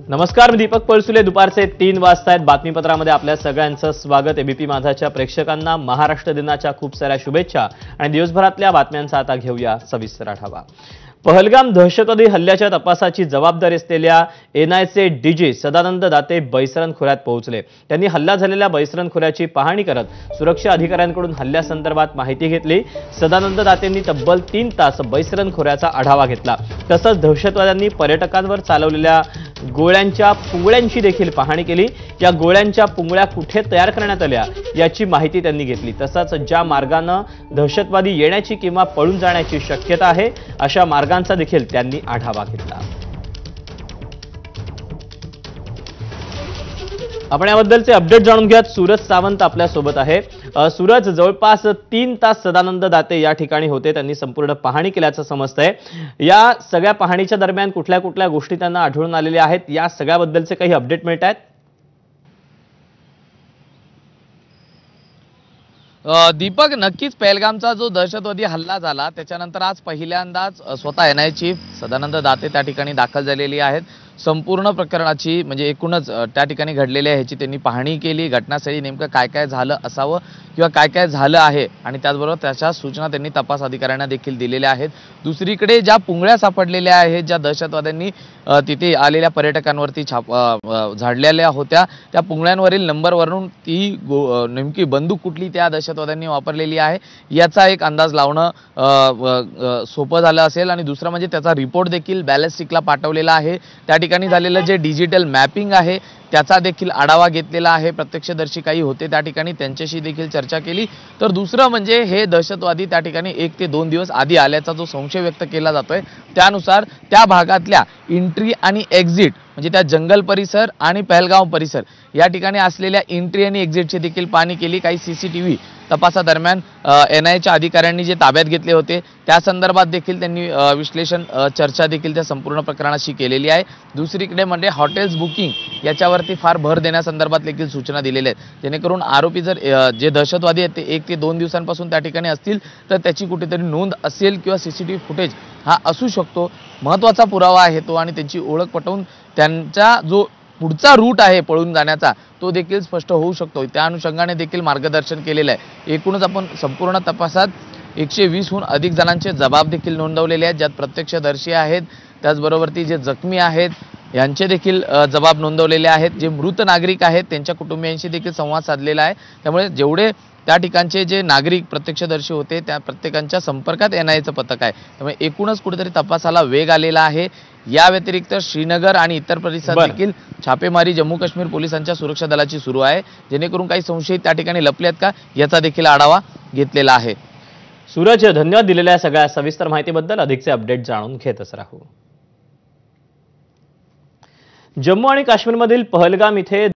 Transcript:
नमस्कार, मी दीपक पळसुले. दुपारचे 3 वाजता आहेत. बातमीपत्रामध्ये आपल्या सगळ्यांचं स्वागत. एबीपी माझाच्या प्रेक्षकांना महाराष्ट्र दिनाच्या खूप साऱ्या शुभेच्छा आणि दिवसभरातल्या बातम्यांचा आता घेऊया सविस्तर आढावा. पहलगाम दहशतवादी हल्ल्याच्या तपासाची जबाबदारी असलेल्या एनआयचे डीजी सदानंद दाते बैसरण खोऱ्यात पोहोचले. त्यांनी हल्ला झालेल्या बैसरण खोऱ्याची पाहणी करत सुरक्षा अधिकाऱ्यांकडून हल्ल्यासंदर्भात माहिती घेतली. सदानंद दातेंनी तब्बल 3 तास बैसरण खोऱ्याचा आढावा घेतला. तसंच दहशतवाद्यांनी पर्यटकांवर चालवलेल्या गोळ्यांच्या पुंगळ्यांची देखील पाहणी केली. या गोळ्यांच्या पुंगळ्या कुठे तयार करण्यात आल्या याची माहिती त्यांनी घेतली. तसंच ज्या मार्गाने दहशतवादी येण्याची किंवा पळून जाण्याची शक्यता आहे अशा मार्गांचा देखील त्यांनी आढावा घेतला. आपण याबद्दलचे अपडेट जाणून घ्यात. सूरज सावंत आपल्या सोबत आहे. सूरज, जवळपास 3 तास सदानंद दाते या ठिकाणी होते. त्यांनी संपूर्ण पाहणी केल्याचं समजतंय. या सगळ्या पाहणीच्या दरम्यान कुठल्या कुठल्या गोष्टी त्यांना आढळून आलेल्या आहेत, या सगळ्याबद्दलचे काही अपडेट मिळत आहेत? दीपक, नक्कीच पहलगामचा जो दहशतवादी हल्ला झाला त्याच्यानंतर आज पहिल्यांदाच स्वतः एनआय चीफ सदानंद दाते त्या ठिकाणी दाखल झालेली आहेत. संपूर्ण प्रकरणाची म्हणजे एकूणच त्या ठिकाणी घडलेल्या ह्याची त्यांनी पाहणी केली. घटनास्थळी नेमकं काय काय झालं असावं किंवा काय काय झालं आहे आणि त्याचबरोबर त्याच्या सूचना त्यांनी तपास अधिकाऱ्यांना देखील दिलेल्या आहेत. दुसरीकडे ज्या पुंगळ्या सापडलेल्या आहेत, ज्या दहशतवाद्यांनी तिथे आलेल्या पर्यटकांवरती झाडलेल्या होत्या, त्या पुंगळ्यांवरील नंबरवरून ती नेमकी बंदूक कुठली त्या दहशतवाद्यांनी वापरलेली आहे याचा एक अंदाज लावणं सोपं झालं असेल. आणि दुसरं म्हणजे त्याचा रिपोर्ट देखील बॅलिस्टिकला पाठवलेला आहे. त्या ठिकाणी झालेलं जे डिजिटल मॅपिंग आहे त्याचा देखील आढावा घेतलेला आहे. प्रत्यक्षदर्शी काही होते त्या ठिकाणी, त्यांच्याशी देखील चर्चा केली. तर दुसरं म्हणजे हे दहशतवादी त्या ठिकाणी 1 ते 2 दिवस आधी आल्याचा जो संशय व्यक्त केला जातोय त्यानुसार त्या भागातल्या एंट्री आणि एक्झिट म्हणजे त्या जंगल परिसर आणि पहलगाव परिसर या ठिकाणी असलेल्या एंट्री आणि एक्झिटची देखील पाहणी केली. काही सीसीटीव्ही तपासादरम्यान एनआयच्या अधिकाऱ्यांनी जे ताब्यात घेतले होते त्या संदर्भात देखील त्यांनी विश्लेषण चर्चा देखील त्या संपूर्ण प्रकरणाशी केलेली आहे. दुसरीकडे म्हणजे हॉटेल्स बुकिंग याच्यावरती फार भर देण्यासंदर्भात देखील सूचना दिलेल्या आहेत, जेणेकरून आरोपी जर जे दहशतवादी आहेत ते 1 ते 2 दिवसांपासून त्या ठिकाणी असतील तर त्याची कुठेतरी नोंद असेल किंवा सीसीटीव्ही फुटेज हा असू शकतो. महत्त्वाचा पुरावा आहे तो आणि त्यांची ओळख पटवून त्यांचा जो पुढचा रूट आहे पळून जाण्याचा तो देखील स्पष्ट होऊ शकतो. त्या अनुषंगाने देखील मार्गदर्शन केलेलं आहे. एकूणच आपण संपूर्ण तपासात 120हून अधिक जणांचे जबाब देखील नोंदवलेले आहेत, ज्यात प्रत्यक्षदर्शी आहेत, त्याचबरोबर ती जे जखमी आहेत यांचे देखील जबाब नोंदवलेले आहेत. जे मृत नागरिक आहेत त्यांच्या कुटुंबियांशी देखील संवाद साधलेला आहे. त्यामुळे जेवढे त्या ठिकाणचे जे नागरिक प्रत्यक्षदर्शी होते त्या प्रत्येकांच्या संपर्कात एनआयचं पथक आहे. त्यामुळे एकूणच कुठेतरी तपासाला वेग आलेला आहे. या व्यतिरिक्त श्रीनगर आणि इतर परिसरात देखील छापेमारी जम्मू काश्मीर पोलिसांच्या सुरक्षा दलाची सुरू आहे, जेणेकरून काही संशयित त्या ठिकाणी लपले आहेत का याचा देखील आढावा घेतलेला आहे. सूरज, धन्यवाद दिलेल्या सगळ्या सविस्तर माहितीबद्दल. अधिकचे अपडेट जाणून घेतच राहू. जम्मू आणि काश्मीरमधील पहलगाम इथे